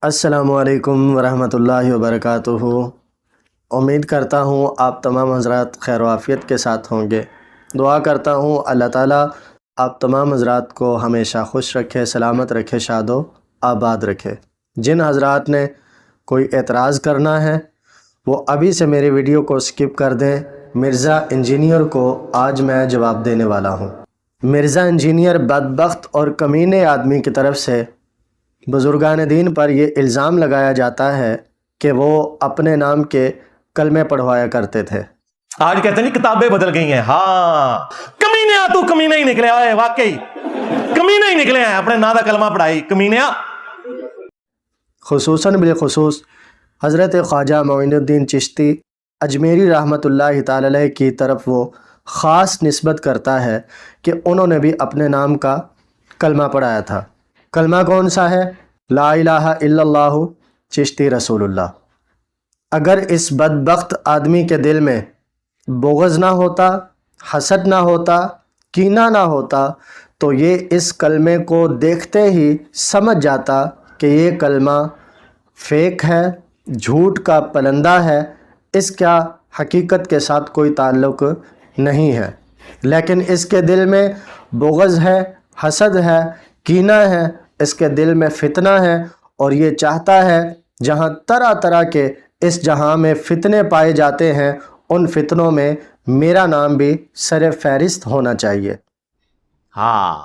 السلام علیکم ورحمۃ اللہ وبرکاتہ۔ امید کرتا ہوں آپ تمام حضرات خیر و عافیت کے ساتھ ہوں گے۔ دعا کرتا ہوں اللہ تعالیٰ آپ تمام حضرات کو ہمیشہ خوش رکھے، سلامت رکھے، شاد و آباد رکھے۔ جن حضرات نے کوئی اعتراض کرنا ہے وہ ابھی سے میری ویڈیو کو سکپ کر دیں۔ مرزا انجینئر کو آج میں جواب دینے والا ہوں۔ مرزا انجینئر بدبخت اور کمینے آدمی کی طرف سے بزرگان دین پر یہ الزام لگایا جاتا ہے کہ وہ اپنے نام کے کلمے پڑھوایا کرتے تھے۔ آج کہتے ہیں کتابیں بدل گئی ہیں۔ ہاں کمینیا، تو کمینہ ہی نکلے آئے، واقعی کمینہ ہی نکلے ہیں، اپنے نا دا کلمہ پڑھائی کمینیا۔ خصوصاً بالخصوص حضرت خواجہ معین الدین چشتی اجمیری رحمۃ اللہ تعالی علیہ کی طرف وہ خاص نسبت کرتا ہے کہ انہوں نے بھی اپنے نام کا کلمہ پڑھایا تھا۔ کلمہ کون سا ہے؟ لا الہ الا اللہ چشتی رسول اللہ۔ اگر اس بدبخت آدمی کے دل میں بغض نہ ہوتا، حسد نہ ہوتا، کینہ نہ ہوتا تو یہ اس کلمے کو دیکھتے ہی سمجھ جاتا کہ یہ کلمہ فیک ہے، جھوٹ کا پلندہ ہے، اس کا حقیقت کے ساتھ کوئی تعلق نہیں ہے۔ لیکن اس کے دل میں بغض ہے، حسد ہے، کینہ ہے، اس کے دل میں فتنہ ہے، اور یہ چاہتا ہے جہاں طرح طرح کے اس جہاں میں فتنے پائے جاتے ہیں ان فتنوں میں میرا نام بھی سر فہرست ہونا چاہیے۔ ہاں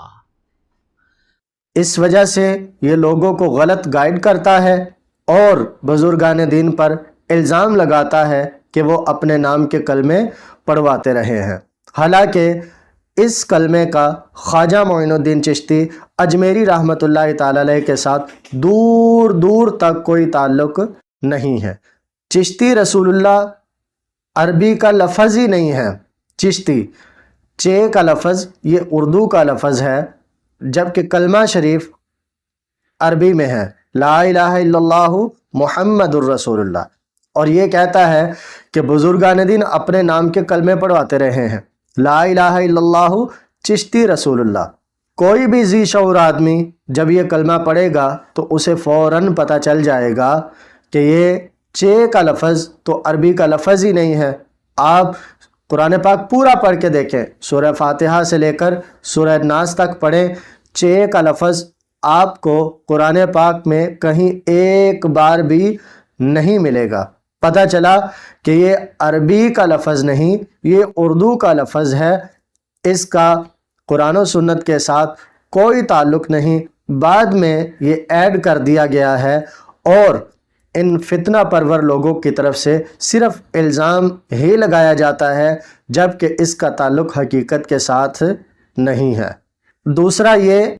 اس وجہ سے یہ لوگوں کو غلط گائیڈ کرتا ہے اور بزرگان دین پر الزام لگاتا ہے کہ وہ اپنے نام کے کلمے پڑھواتے رہے ہیں، حالانکہ اس کلمے کا خواجہ معین الدین چشتی اجمیری رحمۃ اللہ تعالی علیہ کے ساتھ دور دور تک کوئی تعلق نہیں ہے۔ چشتی رسول اللہ عربی کا لفظ ہی نہیں ہے۔ چشتی چے کا لفظ یہ اردو کا لفظ ہے، جبکہ کلمہ شریف عربی میں ہے، لا الہ الا اللہ محمد الرسول اللہ، اور یہ کہتا ہے کہ بزرگان دین اپنے نام کے کلمے پڑھواتے رہے ہیں، لا الہ الا اللہ چشتی رسول اللہ۔ کوئی بھی ذی شعور آدمی جب یہ کلمہ پڑھے گا تو اسے فوراً پتہ چل جائے گا کہ یہ چے کا لفظ تو عربی کا لفظ ہی نہیں ہے۔ آپ قرآن پاک پورا پڑھ کے دیکھیں، سورہ فاتحہ سے لے کر سورہ ناس تک پڑھیں، چے کا لفظ آپ کو قرآن پاک میں کہیں ایک بار بھی نہیں ملے گا۔ پتہ چلا کہ یہ عربی کا لفظ نہیں، یہ اردو کا لفظ ہے، اس کا قرآن و سنت کے ساتھ کوئی تعلق نہیں، بعد میں یہ ایڈ کر دیا گیا ہے، اور ان فتنہ پرور لوگوں کی طرف سے صرف الزام ہی لگایا جاتا ہے، جبکہ اس کا تعلق حقیقت کے ساتھ نہیں ہے۔ دوسرا یہ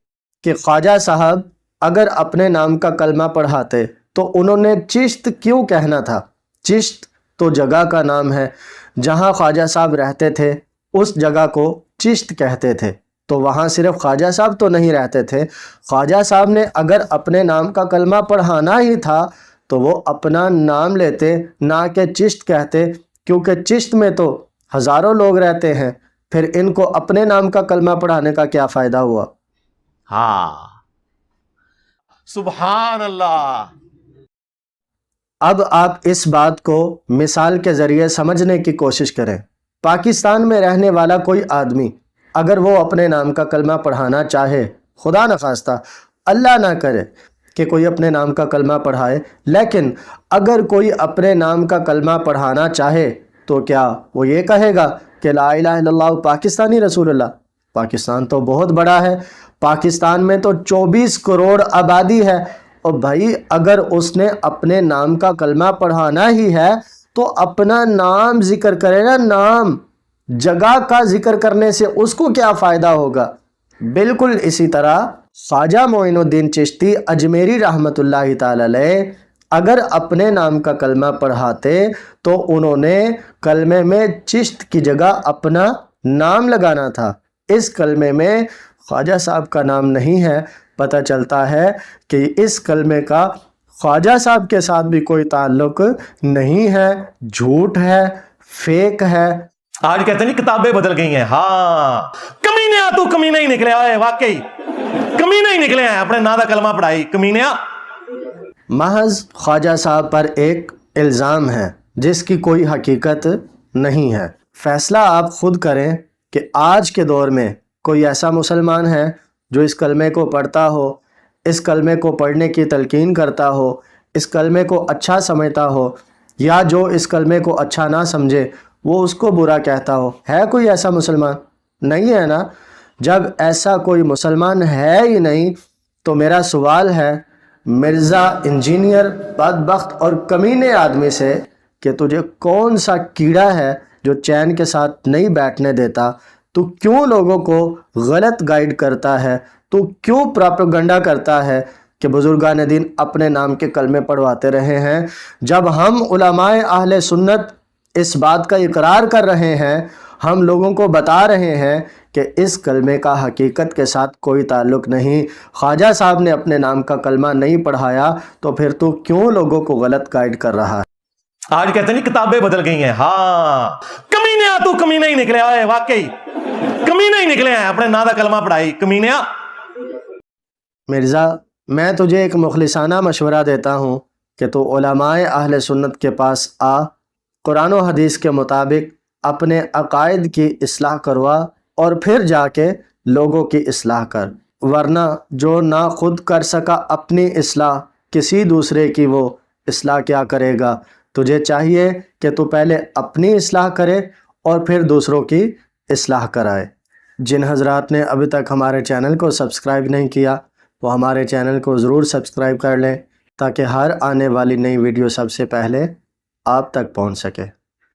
کہ خواجہ صاحب اگر اپنے نام کا کلمہ پڑھاتے تو انہوں نے چشت کیوں کہنا تھا؟ چشت تو جگہ کا نام ہے، جہاں خواجہ صاحب رہتے تھے اس جگہ کو چشت کہتے تھے، تو وہاں صرف خواجہ صاحب تو نہیں رہتے تھے۔ خواجہ صاحب نے اگر اپنے نام کا کلمہ پڑھانا ہی تھا تو وہ اپنا نام لیتے، نہ کہ چشت کہتے، کیونکہ چشت میں تو ہزاروں لوگ رہتے ہیں، پھر ان کو اپنے نام کا کلمہ پڑھانے کا کیا فائدہ ہوا؟ ہاں سبحان اللہ۔ اب آپ اس بات کو مثال کے ذریعے سمجھنے کی کوشش کریں۔ پاکستان میں رہنے والا کوئی آدمی اگر وہ اپنے نام کا کلمہ پڑھانا چاہے، خدا نخواستہ اللہ نہ کرے کہ کوئی اپنے نام کا کلمہ پڑھائے، لیکن اگر کوئی اپنے نام کا کلمہ پڑھانا چاہے تو کیا وہ یہ کہے گا کہ لا الہ الا اللہ پاکستانی رسول اللہ؟ پاکستان تو بہت بڑا ہے، پاکستان میں تو 24 کروڑ آبادی ہے، اور بھائی اگر اس نے اپنے نام کا کلمہ پڑھانا ہی ہے تو اپنا نام ذکر کرے نا، نام، جگہ کا ذکر کرنے سے اس کو کیا فائدہ ہوگا؟ بالکل اسی طرح خواجہ معین الدین چشتی اجمیری رحمۃ اللہ تعالی علیہ اگر اپنے نام کا کلمہ پڑھاتے تو انہوں نے کلمے میں چشت کی جگہ اپنا نام لگانا تھا۔ اس کلمے میں خواجہ صاحب کا نام نہیں ہے۔ پتہ چلتا ہے کہ اس کلمے کا خواجہ صاحب کے ساتھ بھی کوئی تعلق نہیں ہے، جھوٹ ہے، فیک ہے۔ آج کہتے ہیں کتابیں بدل گئی ہیں۔ ہاں کمینیا، تو کمینہ ہی نکلے آئے، واقعی کمینہ ہی نکلے ہیں، اپنے نا دا کلمہ پڑھائی کمینیا۔ محض خواجہ صاحب پر ایک الزام ہے جس کی کوئی حقیقت نہیں ہے۔ فیصلہ آپ خود کریں کہ آج کے دور میں کوئی ایسا مسلمان ہے جو اس کلمے کو پڑھتا ہو، اس کلمے کو پڑھنے کی تلقین کرتا ہو، اس کلمے کو اچھا سمجھتا ہو، یا جو اس کلمے کو اچھا نہ سمجھے وہ اس کو برا کہتا ہو۔ ہے کوئی ایسا مسلمان؟ نہیں ہے نا۔ جب ایسا کوئی مسلمان ہے ہی نہیں تو میرا سوال ہے مرزا انجینئر بدبخت اور کمینے آدمی سے کہ تجھے کون سا کیڑا ہے جو چین کے ساتھ نہیں بیٹھنے دیتا؟ تو کیوں لوگوں کو غلط گائیڈ کرتا ہے؟ تو کیوں پراپیگنڈا کرتا ہے کہ بزرگان دین اپنے نام کے کلمے پڑھواتے رہے ہیں، جب ہم علماء اہل سنت اس بات کا اقرار کر رہے ہیں، ہم لوگوں کو بتا رہے ہیں کہ اس کلمے کا حقیقت کے ساتھ کوئی تعلق نہیں، خواجہ صاحب نے اپنے نام کا کلمہ نہیں پڑھایا، تو پھر تو کیوں لوگوں کو غلط گائیڈ کر رہا ہے؟ آج کہتے ہیں کتابیں بدل گئی ہیں، ہاں کمینیا تو کمینہ ہی نکلے آئے، واقعی کمینہ ہی نکلے ہیں، اپنے نا دا کلمہ پڑھائی کمینیا۔ مرزا میں تجھے ایک مخلصانہ مشورہ دیتا ہوں کہ تو علماء اہل سنت کے پاس آ، قرآن و حدیث کے مطابق اپنے عقائد کی اصلاح کروا اور پھر جا کے لوگوں کی اصلاح کر، ورنہ جو نہ خود کر سکا اپنی اصلاح، کسی دوسرے کی وہ اصلاح کیا کرے گا؟ تجھے چاہیے کہ تو پہلے اپنی اصلاح کرے اور پھر دوسروں کی اصلاح کرائے۔ جن حضرات نے ابھی تک ہمارے چینل کو سبسکرائب نہیں کیا وہ ہمارے چینل کو ضرور سبسکرائب کر لیں تاکہ ہر آنے والی نئی ویڈیو سب سے پہلے آپ تک پہنچ سکے۔